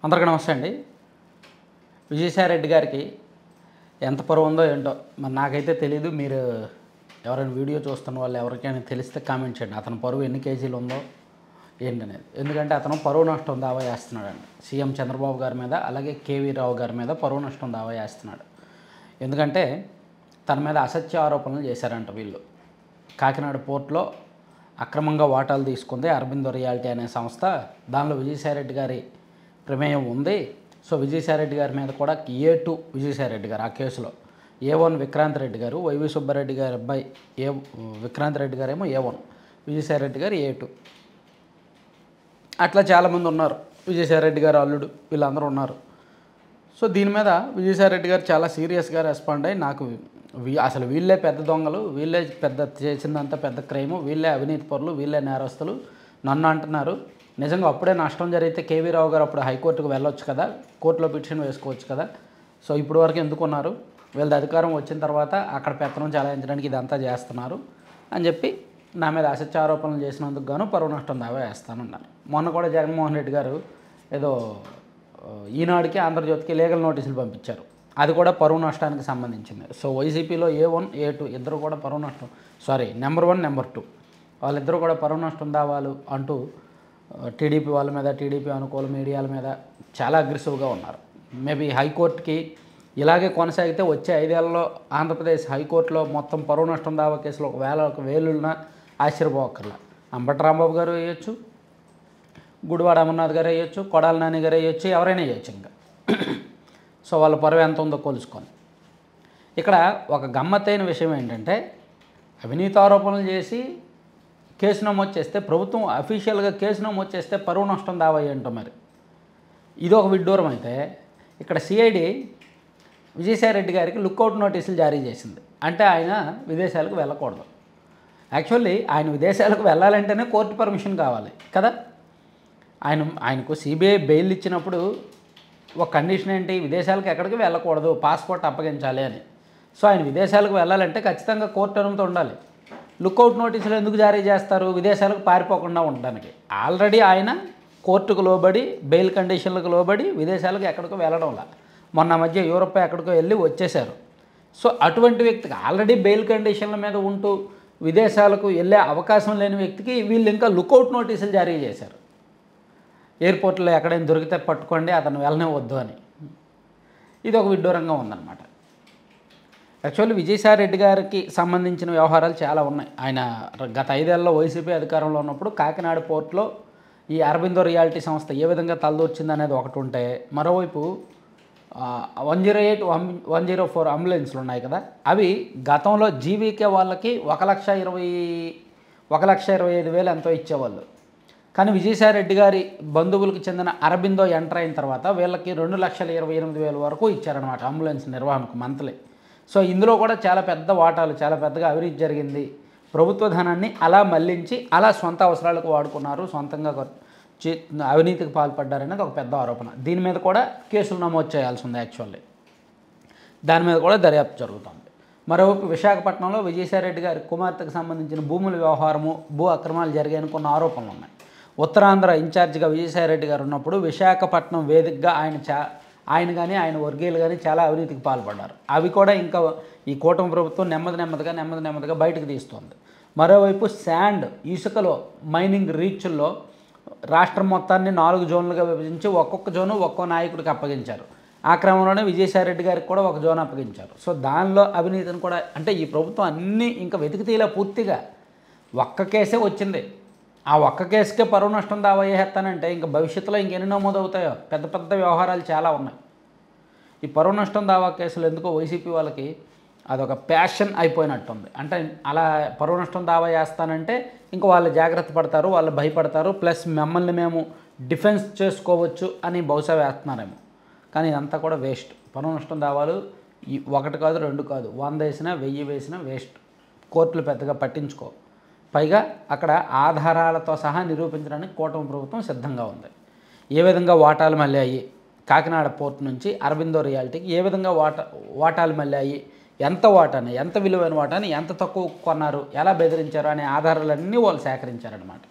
అందరికీ నమస్తే అండి. విజయసాయిరెడ్డి గారికి ఎంత పరువు ఉందో ఏంటో మరి నాకైతే తెలీదు. మీరు ఎవరైనా వీడియో చూస్తున్న వాళ్ళు ఎవరికైనా తెలిస్తే కామెంట్ చేయండి. అతని పరువు ఎన్ని కేజీలు ఉందో ఏంటనేది. ఎందుకంటే అతను పరువు నష్టం దావా చేస్తున్నాడండి సీఎం చంద్రబాబు గారి మీద, అలాగే కేవీ రావు గారి మీద పరువు నష్టం దావా చేస్తున్నాడు. ఎందుకంటే తన మీద అసత్య ఆరోపణలు చేశారంట వీళ్ళు. కాకినాడ పోర్టులో అక్రమంగా వాటాలు తీసుకుంది అరబిందో రియాలిటీ అనే సంస్థ. దానిలో విజయసాయిరెడ్డి గారి ప్రమేయం ఉంది. సో విజయసాయిరెడ్డి గారి మీద కూడా A2 విజయసాయిరెడ్డి గారు ఆ కేసులో, A1 విక్రాంత్ రెడ్డి గారు, వైవి సుబ్బారెడ్డి గారి అబ్బాయి విక్రాంత్ రెడ్డి గారేమో A1, విజయసాయిరెడ్డి గారు A2. అట్లా చాలామంది ఉన్నారు. విజయసాయిరెడ్డి గారు అల్లుడు వీళ్ళందరూ ఉన్నారు. సో దీని మీద విజయసాయిరెడ్డి గారు చాలా సీరియస్గా రెస్పాండ్ అయ్యి, నాకు అసలు వీళ్ళే పెద్ద దొంగలు, వీళ్ళే పెద్ద చేసిందంతా పెద్ద క్రైము, వీళ్ళే అవినీతి పరులు, వీళ్ళే నేరస్తులు నన్ను అంటున్నారు. నిజంగా అప్పుడే నష్టం జరిగితే కేవీ రావు గారు అప్పుడు హైకోర్టుకు వెళ్ళొచ్చు కదా, కోర్టులో పిటిషన్ వేసుకోవచ్చు కదా. సో ఇప్పుడు వరకు ఎందుకున్నారు? వీళ్ళది అధికారం వచ్చిన తర్వాత అక్కడ పెత్తనం చెలాయించడానికి ఇదంతా చేస్తున్నారు అని చెప్పి నా మీద అసత్య ఆరోపణలు చేసినందుకు గాను పరువు నష్టం దావా వేస్తానన్నారు. మొన్న కూడా జగన్మోహన్ రెడ్డి గారు ఏదో ఈనాడుకి ఆంధ్రజ్యోతికి లీగల్ నోటీసులు పంపించారు. అది కూడా పరువు నష్టానికి సంబంధించింది. సో వైసీపీలో A1 A2 ఇద్దరు కూడా పరువు నష్టం, నెంబర్ 1 నెంబర్ 2 వాళ్ళిద్దరూ కూడా పరువు నష్టం దావాలు అంటూ టీడీపీ వాళ్ళ మీద, టీడీపీ అనుకూల మీడియాల మీద చాలా అగ్రెసివ్గా ఉన్నారు. మేబీ హైకోర్టుకి ఇలాగే కొనసాగితే వచ్చే 5 ఏళ్లలో ఆంధ్రప్రదేశ్ హైకోర్టులో మొత్తం పరువు నష్టం దావా కేసులో ఒక వేలున్న ఆశ్చర్యపోకర్లా. అంబటి రాంబాబు గారు వేయచ్చు, గుడివాడ అమర్నాథ్ గారు వేయచ్చు, కొడాలి నాని గారు వేయచ్చు, ఎవరైనా వేయచ్చు. ఇంకా సో వాళ్ళ పరువు ఎంత ఉందో కొలుసుకొని. ఇక్కడ ఒక గమ్మత్తైన విషయం ఏంటంటే, అవినీతి ఆరోపణలు చేసి కేసు నమోదు చేస్తే, ప్రభుత్వం అఫీషియల్గా కేసు నమోదు చేస్తే పరువు నష్టం దావా ఏంటో మరి. ఇది ఒక విడ్డూరం అయితే, ఇక్కడ సిఐడి విజయసాయిరెడ్డి గారికి లుక్అవుట్ నోటీసులు జారీ చేసింది. అంటే ఆయన విదేశాలకు వెళ్ళకూడదు. యాక్చువల్లీ ఆయన విదేశాలకు వెళ్ళాలంటేనే కోర్టు పర్మిషన్ కావాలి కదా. ఆయనకు సిబిఐ బెయిల్ ఇచ్చినప్పుడు ఒక కండిషన్ ఏంటి, విదేశాలకు ఎక్కడికి వెళ్ళకూడదు, పాస్పోర్ట్ అప్పగించాలి అని. సో ఆయన విదేశాలకు వెళ్ళాలంటే ఖచ్చితంగా కోర్టు అనుమతి ఉండాలి. లుక్అవుట్ నోటీసులు ఎందుకు జారీ చేస్తారు? విదేశాలకు పారిపోకుండా ఉండడానికి. ఆల్రెడీ ఆయన కోర్టుకు లోబడి, బెయిల్ కండిషన్లకు లోబడి విదేశాలకు ఎక్కడికో వెళ్ళడంలా, మొన్న మధ్య యూరోప్ ఎక్కడికో వెళ్ళి వచ్చేశారు. సో అటువంటి వ్యక్తికి ఆల్రెడీ బెయిల్ కండిషన్ల మీద ఉంటూ విదేశాలకు వెళ్ళే అవకాశం లేని వ్యక్తికి వీళ్ళు ఇంకా లుక్అవుట్ నోటీసులు జారీ చేశారు. ఎయిర్పోర్ట్లో ఎక్కడైనా దొరికితే పట్టుకోండి, అతను వెళ్ళనే వద్దు అని. ఇది ఒక విడ్డూరంగా ఉందన్నమాట. యాక్చువల్లీ విజయసాయిరెడ్డి గారికి సంబంధించిన వ్యవహారాలు చాలా ఉన్నాయి. ఆయన గత 5 ఏళ్లలో వైసీపీ అధికారంలో ఉన్నప్పుడు కాకినాడ పోర్టులో ఈ అరబిందో రియాలిటీ సంస్థ ఏ విధంగా తలదూర్చింది అనేది ఒకటి ఉంటే, మరోవైపు 108, 104 అంబులెన్స్లు ఉన్నాయి కదా, అవి గతంలో జీవీకే వాళ్ళకి 1,25,000 ఎంతో ఇచ్చేవాళ్ళు. కానీ విజయసాయిరెడ్డి గారి బంధువులకు చెందిన అరబిందో ఎంటర్ అయిన తర్వాత వీళ్ళకి 2,28,000 వరకు ఇచ్చారనమాట అంబులెన్స్ నిర్వహణకు మంత్లీ. సో ఇందులో కూడా చాలా పెద్ద వాటాలు, చాలా పెద్దగా అవినీతి జరిగింది. ప్రభుత్వ ధనాన్ని అలా మళ్లించి అలా సొంత అవసరాలకు వాడుకున్నారు, సొంతంగా అవినీతికి పాల్పడ్డారనేది ఒక పెద్ద ఆరోపణ. దీని మీద కూడా కేసులు నమోదు చేయాల్సి ఉంది. యాక్చువల్లీ దాని మీద కూడా దర్యాప్తు జరుగుతుంది. మరోవైపు విశాఖపట్నంలో విజయసాయిరెడ్డి గారి కుమార్తెకు సంబంధించిన భూముల వ్యవహారము, భూ అక్రమాలు జరిగాయని కొన్ని ఆరోపణలు ఉన్నాయి. ఉత్తరాంధ్ర ఇన్ఛార్జిగా విజయసాయిరెడ్డి గారు ఉన్నప్పుడు విశాఖపట్నం వేదికగా ఆయన కానీ ఆయన వర్గీయులు కానీ చాలా అవినీతికి పాల్పడ్డారు. అవి కూడా ఇంకా ఈ కూటమి ప్రభుత్వం నెమ్మదిగా బయటకు తీస్తుంది. మరోవైపు శాండ్, ఇసుకలో మైనింగ్ రీచ్ల్లో రాష్ట్రం మొత్తాన్ని 4 జోన్లుగా విభజించి ఒక్కొక్క జోను ఒక్కో నాయకుడికి అప్పగించారు. ఆ క్రమంలోనే విజయసాయిరెడ్డి గారికి కూడా ఒక జోన్ అప్పగించారు. సో దానిలో అవినీతిని కూడా, అంటే ఈ ప్రభుత్వం అన్నీ ఇంకా వెతికితీలా పూర్తిగా ఒక్క కేసే వచ్చింది. ఆ ఒక్క కేసుకే పరువు నష్టం దావా చేస్తానంటే ఇంకా భవిష్యత్తులో ఇంకెన్ని నమోదవుతాయో. పెద్ద పెద్ద వ్యవహారాలు చాలా ఉన్నాయి. ఈ పరువు నష్టం దావా కేసులు ఎందుకో వైసీపీ వాళ్ళకి అదొక ప్యాషన్ అయిపోయినట్టుంది. అంటే అలా పరువు నష్టం దావా చేస్తానంటే ఇంకా వాళ్ళు జాగ్రత్త పడతారు, వాళ్ళు భయపడతారు, ప్లస్ మమ్మల్ని మేము డిఫెన్స్ చేసుకోవచ్చు అని బహుశా వేస్తున్నారేమో. కానీ ఇదంతా కూడా వేస్ట్. పరువు నష్టం దావాలు 1 కాదు 2 కాదు, 100 వేసినా 1000 వేసినా వేస్ట్. కోర్టులు పెద్దగా పట్టించుకో. పైగా అక్కడ ఆధారాలతో సహా నిరూపించడానికి కూటమి ప్రభుత్వం సిద్ధంగా ఉంది. ఏ విధంగా వాటాలు మళ్ళీ అయ్యి, కాకినాడ పోర్ట్ నుంచి అరబిందో రియాలిటీకి ఏ విధంగా వాటాలు మళ్ళీ అయ్యి, ఎంత వాటాని, ఎంత విలువైన వాటాని ఎంత తక్కువ కొన్నారు, ఎలా బెదిరించారు అనే ఆధారాలన్నీ వాళ్ళు సేకరించారనమాట.